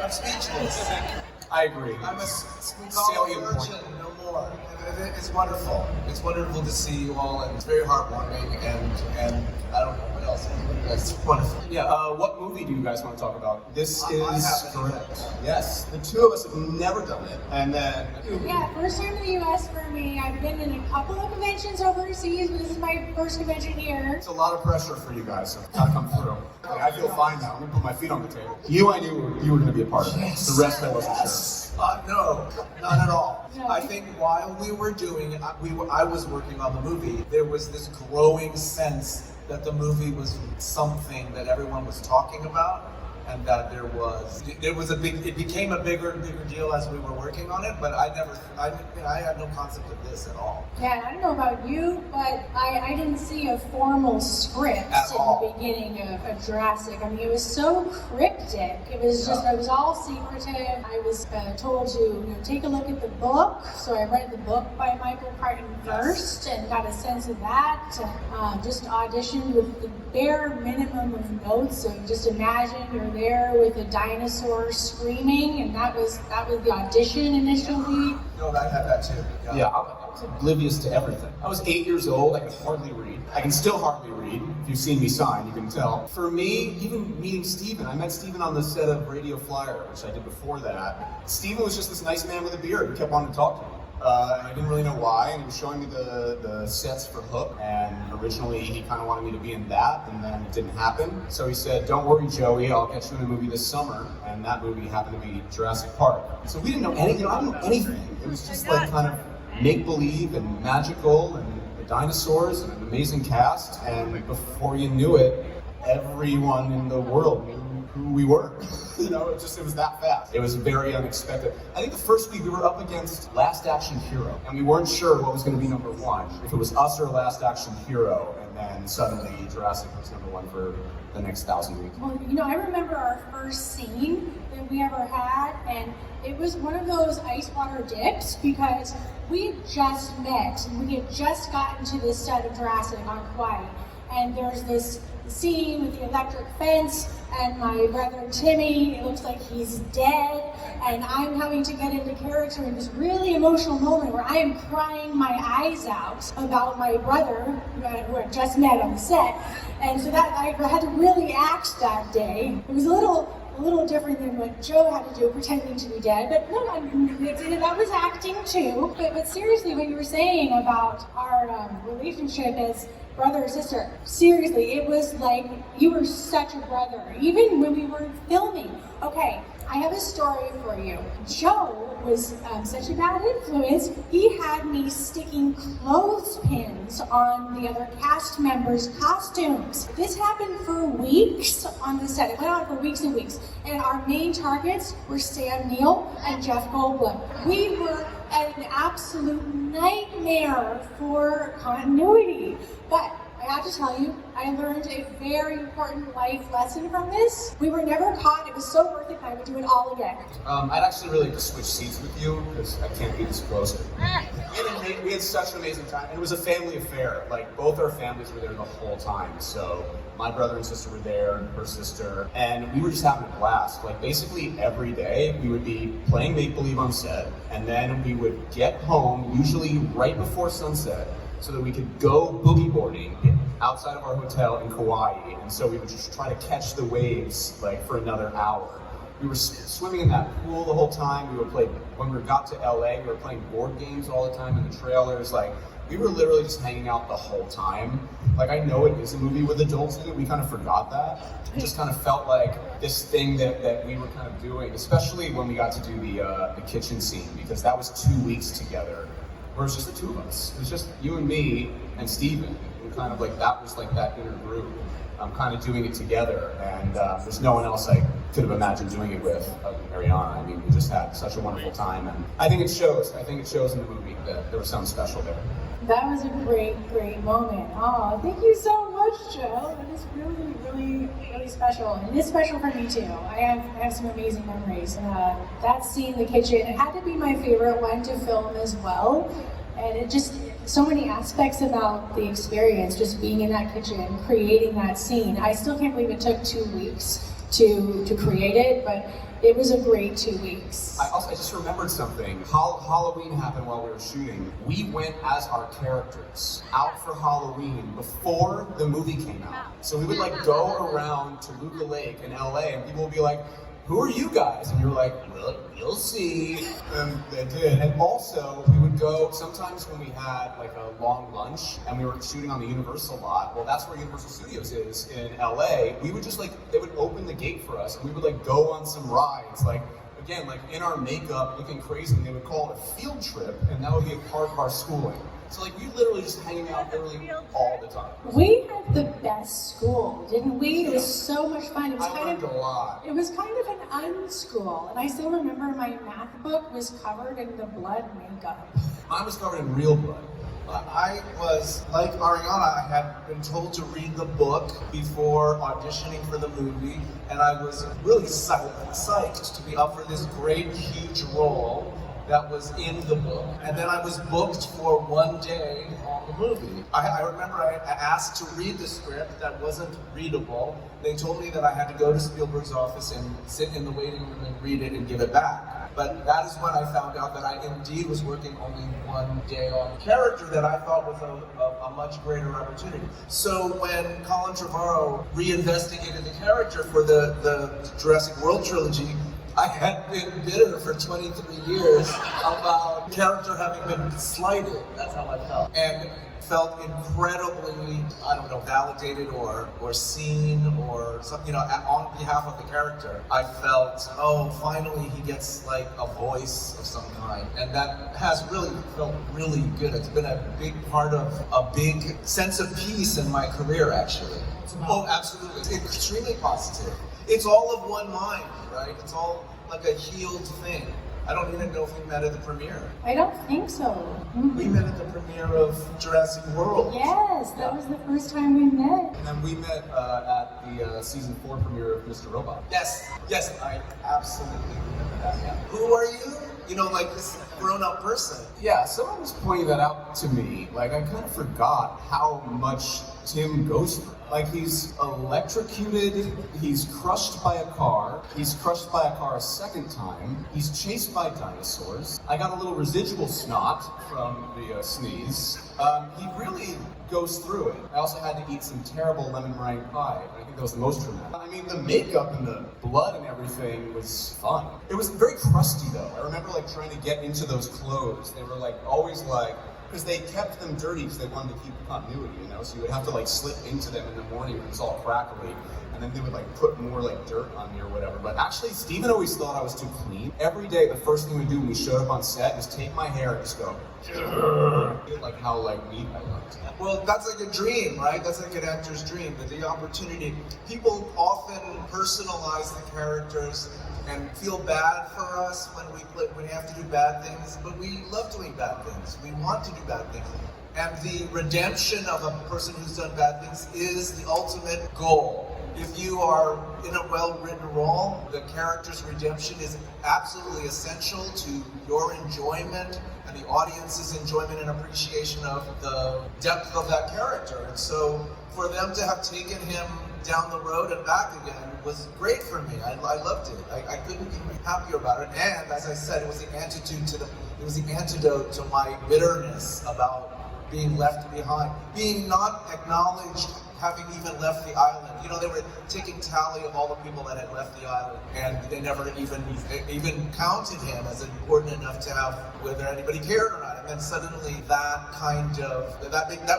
I'm speechless. I agree. I'm a Spookala virgin, no more. It's wonderful. It's wonderful to see you all, and it's very heartwarming, and I don't know what else. It's wonderful. Yeah, what movie do you guys want to talk about? This is correct. Yes, the two of us have never done it. And then... Yeah, first time in the US for me. I've been in a couple of conventions overseas, but this is my first convention here. It's a lot of pressure for you guys, so gotta come through. I feel fine now. I'm gonna put my feet on the table. I knew you were gonna be a part of it. Yes. The rest I wasn't sure. No, not at all. No. I think while we were doing, I was working on the movie, there was this growing sense that the movie was something that everyone was talking about, and that it became a bigger and bigger deal as we were working on it, but I had no concept of this at all. Yeah, I don't know about you, but I didn't see a formal script At all. in the beginning of Jurassic. I mean, it was so cryptic. It was just, it was all secretive. I was told to take a look at the book, so I read the book by Michael Crichton first and got a sense of that. Just auditioned with the bare minimum of notes, so just imagine you're there with a dinosaur screaming, and that was the audition initially. No, I had that too. Yeah, I was oblivious to everything. I was 8 years old, I could hardly read. I can still hardly read. If you've seen me sign, you can tell. For me, even meeting Steven, I met Steven on the set of Radio Flyer, which I did before that. Steven was just this nice man with a beard who kept wanting to talk to me. And I didn't really know why, and he was showing me the sets for Hook, and originally he kind of wanted me to be in that, and then it didn't happen. So he said, "Don't worry, Joey, I'll get you in a movie this summer," and that movie happened to be Jurassic Park. So we didn't know anything, I didn't know anything. It was just like kind of make-believe and magical, and the dinosaurs, and an amazing cast, and before you knew it, everyone in the world knew who we were. It was that fast. It was very unexpected. I think the first week we were up against Last Action Hero, and we weren't sure what was going to be number one. If it was us or Last Action Hero, and then suddenly Jurassic was number one for the next 1,000 weeks. Well, I remember our first scene that we ever had, and it was one of those ice water dips because we had just met, and we had just gotten to this set of Jurassic on Hawaii, and there's this scene with the electric fence, and my brother Timmy, it looks like he's dead, and I'm having to get into character in this really emotional moment where I am crying my eyes out about my brother, who I just met on the set, and so that I had to really act that day. It was a little different than what Joe had to do, pretending to be dead, but no, that was acting too. But seriously, what you were saying about our relationship as brother or sister, seriously, it was like you were such a brother, even when we were filming. Okay, I have a story for you. Joe was such a bad influence, he had me sticking clothespins on the other cast members' costumes. This happened for weeks on the set. It went on for weeks and weeks. And our main targets were Sam Neill and Jeff Goldblum. We were an absolute nightmare for continuity. But I have to tell you, I learned a very important life lesson from this. We were never caught. It was so worth it. I would do it all again. I'd actually really like to switch seats with you because I can't be this close. We had such an amazing time, and it was a family affair. Like, both our families were there the whole time. So my brother and sister were there, and her sister, and we were just having a blast. Like, basically every day we would be playing make-believe on set, and then we would get home, usually right before sunset, so that we could go boogie boarding outside of our hotel in Kauai. And so we would just try to catch the waves like for another hour. We were swimming in that pool the whole time. We would play, when we got to LA, we were playing board games all the time in the trailers. Like, we were literally just hanging out the whole time. Like, I know it is a movie with adults in it, we kind of forgot that. It just kind of felt like this thing that we were kind of doing, especially when we got to do the kitchen scene, because that was 2 weeks together. Where it was just the two of us. It was just you and me and Steven. And kind of like that was like that inner group. Kind of doing it together. And there's no one else I could have imagined doing it with, Ariana. I mean, we just had such a wonderful time. And I think it shows. I think it shows in the movie that there was something special there. That was a great, great moment. Oh, thank you so much, Joe. That is really, really, really special. And it's special for me too. I have some amazing memories. That scene in the kitchen, it had to be my favorite one to film as well. And it just, so many aspects about the experience, just being in that kitchen, creating that scene. I still can't believe it took 2 weeks to create it, but it was a great 2 weeks. I just remembered something. Halloween happened while we were shooting. We went as our characters out for Halloween before the movie came out. So we would like go around Toluca Lake in LA and people would be like, who are you guys? And you're like, well, you'll see. And they did. And also, we would go, sometimes when we had like a long lunch and we were shooting on the Universal lot, well, that's where Universal Studios is in LA. We would just like, they would open the gate for us and we would like go on some rides, like, again, like in our makeup, looking crazy, and they would call it a field trip, and that would be a part of our schooling. So like, we literally just hanging out literally all the time. We had the best school, didn't we? It was so much fun. It was I learned a lot. It was kind of an unschool, and I still remember my math book was covered in the blood makeup. Mine was covered in real blood. I was, like Ariana, I had been told to read the book before auditioning for the movie, and I was really psyched to be up for this great, huge role that was in the book. And then I was booked for one day on the movie. I remember I asked to read the script that wasn't readable. They told me that I had to go to Spielberg's office and sit in the waiting room and read it and give it back. But that is when I found out that I indeed was working only one day on a character that I thought was a much greater opportunity. So when Colin Trevorrow reinvestigated the character for the Jurassic World trilogy, I had been bitter for 23 years about character having been slighted. That's how I felt. And felt incredibly, I don't know, validated or seen or something, on behalf of the character. I felt, oh, finally he gets like a voice of some kind. And that has really felt really good. It's been a big part of a big sense of peace in my career, actually. Oh, absolutely. It's extremely positive. It's all of one mind, right? It's all like a healed thing. I don't even know if we met at the premiere. I don't think so. We met at the premiere of Jurassic World. Yes, that was the first time we met. And then we met at the season 4 premiere of Mr. Robot. Yes, I absolutely remember that. Yeah. Who are you? Like this grown-up person. Yeah, someone was pointing that out to me. Like, I kind of forgot how much Tim goes through. Like, he's electrocuted, he's crushed by a car, he's crushed by a car a second time, he's chased by dinosaurs. I got a little residual snot from the sneeze. He really goes through it. I also had to eat some terrible lemon meringue pie. I think that was the most dramatic. I mean, the makeup and the blood and everything was fun. It was very crusty though. I remember like trying to get into those clothes. They were like always like, because they kept them dirty because they wanted to keep continuity, so you would have to like slip into them in the morning when it was all crackly, and then they would like put more like dirt on me or whatever. But actually, Steven always thought I was too clean. Every day, the first thing we do when we showed up on set is take my hair and just go, like how like neat I looked. Well, that's like a dream, right? That's like an actor's dream, the opportunity. People often personalize the characters and feel bad for us when we have to do bad things, but we love doing bad things. We want to do bad things. And the redemption of a person who's done bad things is the ultimate goal. If you are in a well-written role, the character's redemption is absolutely essential to your enjoyment and the audience's enjoyment and appreciation of the depth of that character. And so for them to have taken him down the road and back again was great for me. I loved it. I couldn't be happier about it. And as I said, it was the antidote to my bitterness about being left behind, being not acknowledged, having even left the island. They were taking tally of all the people that had left the island, and they never even counted him as important enough to have whether anybody cared or not. And then suddenly that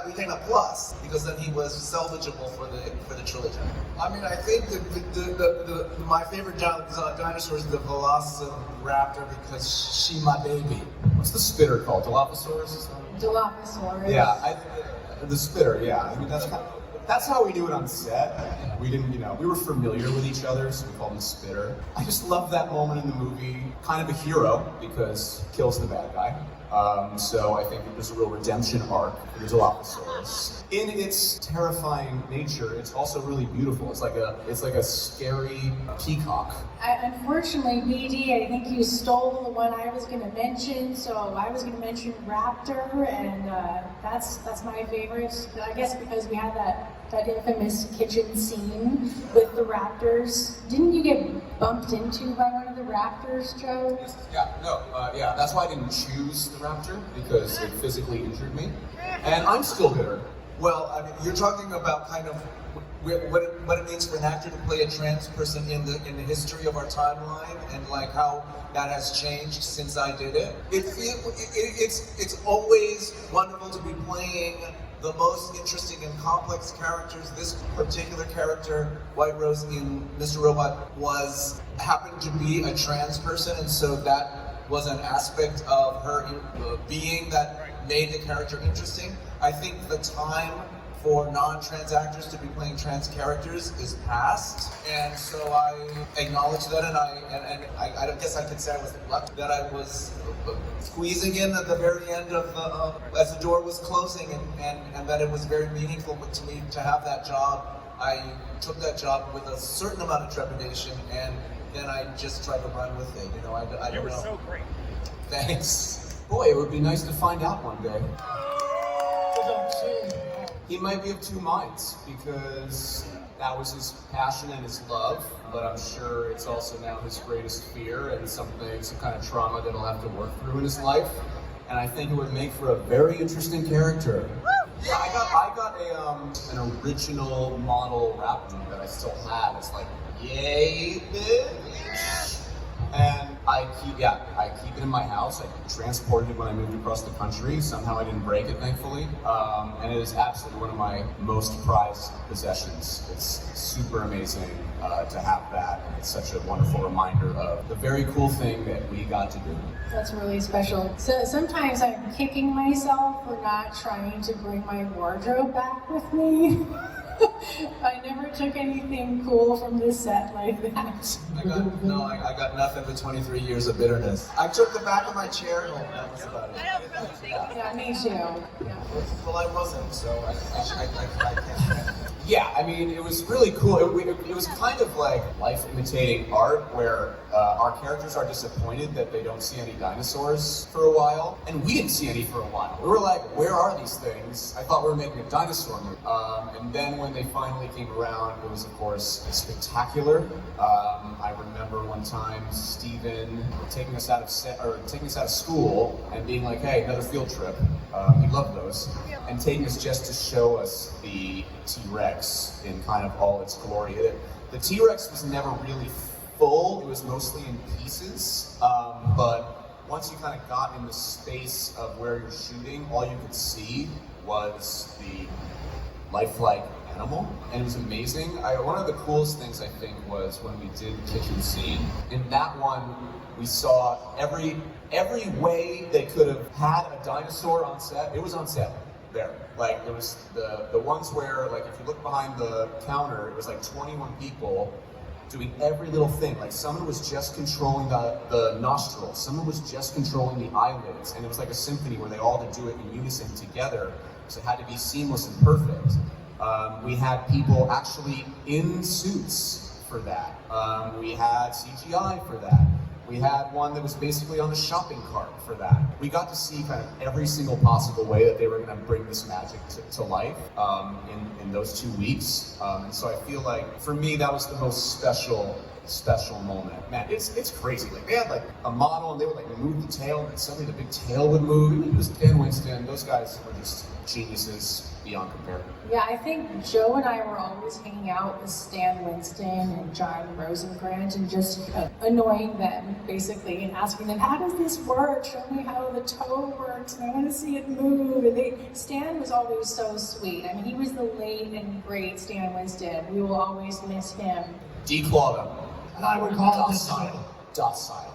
became a plus, because then he was salvageable for the trilogy. I mean, I think that my favorite dinosaur is the velociraptor because she my baby. What's the spitter called? Dilophosaurus? Dilophosaurus. Yeah, the spitter. Yeah, I mean that's how we do it on set. We didn't, we were familiar with each other, so we called him the spitter. I just love that moment in the movie. Kind of a hero because kills the bad guy. So I think that there's a real redemption arc for the Dilophosaurus. In its terrifying nature, it's also really beautiful. It's like a scary peacock. Unfortunately, BD, I think you stole the one I was going to mention. So I was going to mention Raptor, and that's my favorite. I guess because we had that infamous kitchen scene with the raptors. Didn't you get bumped into by one of the raptors, Joe? Yeah, that's why I didn't choose the raptor, because it physically injured me. And I'm still bitter. Well, I mean, you're talking about kind of what it means for an actor to play a trans person in the history of our timeline, and like how that has changed since I did it. It's always wonderful to be playing the most interesting and complex characters. This particular character, White Rose in Mr. Robot, happened to be a trans person, and so that was an aspect of her being that made the character interesting. I think the time for non-trans actors to be playing trans characters is past, and so I acknowledge that, and I guess I could say I was lucky that I was squeezing in at the very end of as the door was closing, and that it was very meaningful to me to have that job. I took that job with a certain amount of trepidation, and then I just tried to run with it. You know, I don't know. It was so great. Thanks. Boy, it would be nice to find out one day. He might be of two minds, because that was his passion and his love, but I'm sure it's also now his greatest fear and some kind of trauma that he'll have to work through in his life. And I think it would make for a very interesting character. Yeah, I got an original model raptor that I still have. It's like, yay, bitch. And I keep it in my house. I transported it when I moved across the country. Somehow I didn't break it, thankfully. And it is absolutely one of my most prized possessions. It's super amazing to have that. And it's such a wonderful reminder of the very cool thing that we got to do. That's really special. So sometimes I'm kicking myself for not trying to bring my wardrobe back with me. I never took anything cool from this set like that. I got nothing but 23 years of bitterness. I took the back of my chair home, that was about it. Yeah, me too. Yeah. Well, I wasn't, so I can't. Yeah, I mean, it was really cool. It was kind of like life-imitating art, where our characters are disappointed that they don't see any dinosaurs for a while, and we didn't see any for a while. We were like, where are these things? I thought we were making a dinosaur movie. And then when they finally came around, it was, of course, spectacular. I remember one time Steven taking us out of school and being like, hey, another field trip. He loved those. And taking us just to show us the T-Rex in kind of all its glory. The T-Rex was never really full, it was mostly in pieces, but once you kind of got in the space of where you're shooting, all you could see was the lifelike animal, and it was amazing. One of the coolest things I think was when we did the kitchen scene. In that one, we saw every way they could have had a dinosaur on set. It was on set there. Like, it was the ones where, like, if you look behind the counter, it was like 21 people doing every little thing. Like, someone was just controlling the nostrils, someone was just controlling the eyelids, and it was like a symphony where they all had to do it in unison together, so it had to be seamless and perfect. We had people actually in suits for that. We had CGI for that. We had one that was basically on the shopping cart for that. We got to see kind of every single possible way that they were going to bring this magic to life in those 2 weeks. And so I feel like, for me, that was the most special moment. Man, it's crazy. Like, they had like a model, and they would like move the tail, and then suddenly the big tail would move. It was Dan Winston. Those guys were just geniuses beyond compare. Yeah, I think Joe and I were always hanging out with Stan Winston and John Rosengrant and just annoying them, basically, and asking them, how does this work? Show me how the toe works, and I want to see it move. And Stan was always so sweet. I mean, he was the late and great Stan Winston. We will always miss him. Declaw them. And I would call it docile. Docile.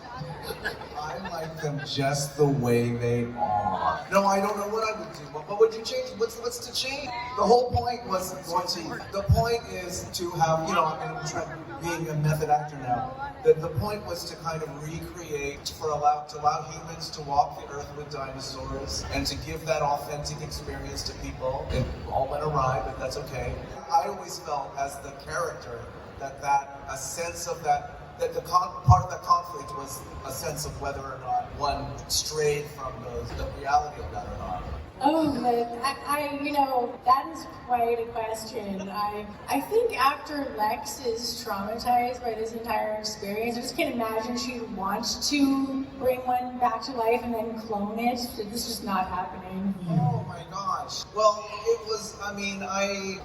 I like them just the way they are. No, I don't know what I would do. What would you change? What's to change? The whole point was going to. The point is to have, you know, I'm trying being a method actor now. The point was to kind of recreate, to allow humans to walk the earth with dinosaurs and to give that authentic experience to people. It all went awry, but that's okay. I always felt as the character that a sense of that part of that conflict was a sense of whether or not one strayed from the reality of that or not. Oh, that is quite a question. I think after Lex is traumatized by this entire experience, I just can't imagine she'd want to bring one back to life and then clone it. This is just not happening. Oh my gosh. Well, it was, I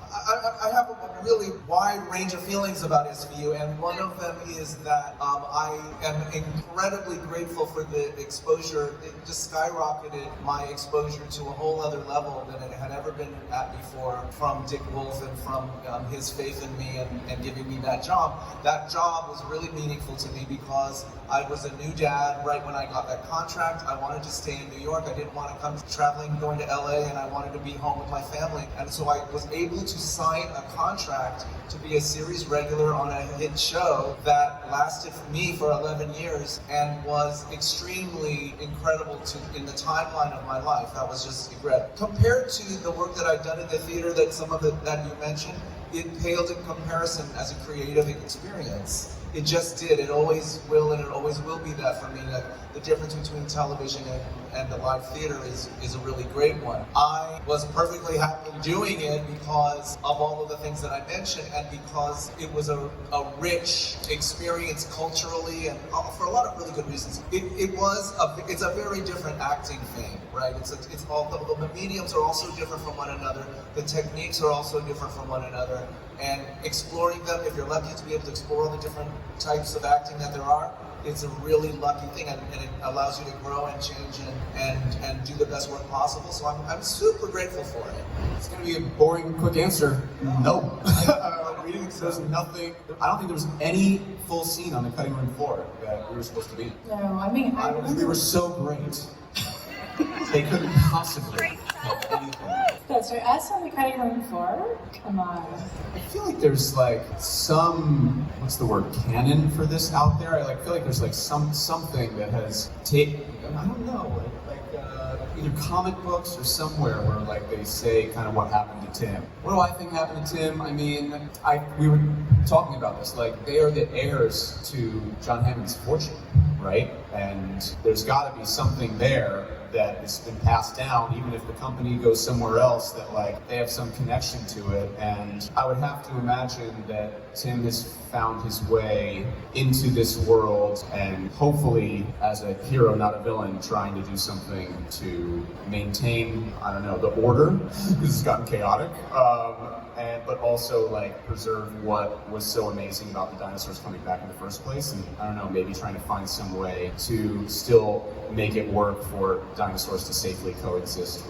have a really wide range of feelings about SVU, and one of them is that I am incredibly grateful for the exposure. It just skyrocketed my exposure to a whole other level than it had ever been at before, from Dick Wolf and from his faith in me and giving me that job. That job was really meaningful to me because I was a new dad right when I got that contract. I wanted to stay in New York. I didn't want to come traveling, going to LA, and I wanted to be home with my family. And so I was able to sign a contract to be a series regular on a hit show that lasted for me for 11 years and was extremely incredible in the timeline of my life. That was just incredible. Compared to the work that I'd done in the theater, that you mentioned, it paled in comparison as a creative experience. It just did. It always will, and it always will be that for me. Like, the difference between television and the live theater is a really great one. I was perfectly happy doing it because of all of the things that I mentioned, and because it was a rich experience culturally and for a lot of really good reasons. It's a very different acting thing, right? It's all the mediums are also different from one another. The techniques are also different from one another, and exploring them, if you're lucky to be able to explore all the different types of acting that there are, it's a really lucky thing, and it allows you to grow and change and do the best work possible. So I'm super grateful for it. It's going to be a boring, quick answer. No. There's nothing. I don't think there was any full scene on the cutting room floor that we were supposed to be. No, I mean, we were so great. They couldn't possibly have anything. So us on the cutting room floor? Come on. I feel like there's like some, what's the word, canon for this out there? I feel like there's like something that has taken, I don't know, either comic books or somewhere where like they say kind of what happened to Tim. What do I think happened to Tim? I mean, we were talking about this, like they are the heirs to John Hammond's fortune, right? And there's got to be something there that has been passed down, even if the company goes somewhere else, that like they have some connection to it. And I would have to imagine that Tim has found his way into this world, and hopefully as a hero, not a villain, trying to do something to maintain, I don't know, the order, because it's gotten chaotic, but also like preserve what was so amazing about the dinosaurs coming back in the first place. And I don't know, maybe trying to find some way to still make it work for dinosaurs to safely coexist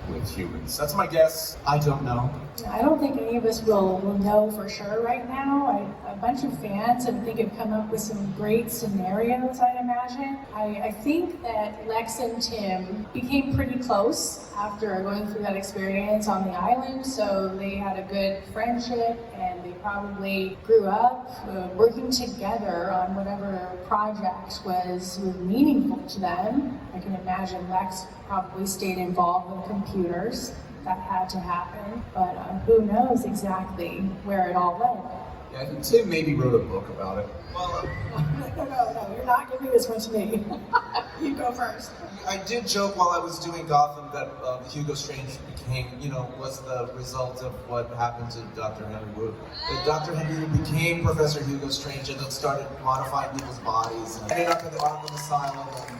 with humans. That's my guess. I don't know. I don't think any of us will know for sure right now. A bunch of fans, I think, have come up with some great scenarios, I'd imagine. I think that Lex and Tim became pretty close after going through that experience on the island, so they had a good friendship, and they probably grew up working together on whatever project was meaningful to them. I can imagine Lex probably stayed involved with computers. That had to happen, but who knows exactly where it all went. Yeah, I think Tim maybe wrote a book about it. Well, No, you're not giving this one to me. You go first. I did joke while I was doing Gotham that Hugo Strange was the result of what happened to Dr. Henry Wu. That Dr. Henry Wu became Professor Hugo Strange and then started modifying people's bodies and ended up in the Arkham Asylum and,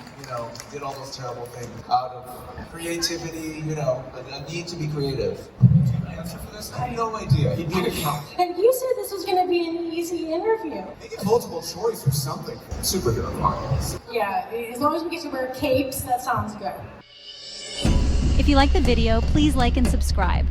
did all those terrible things out of creativity, a need to be creative. I had no idea. He'd be an accountant. And you said this was going to be an easy interview. Make it multiple choice or something. Superhero models. Yeah, as long as we get to wear capes, that sounds good. If you like the video, please like and subscribe.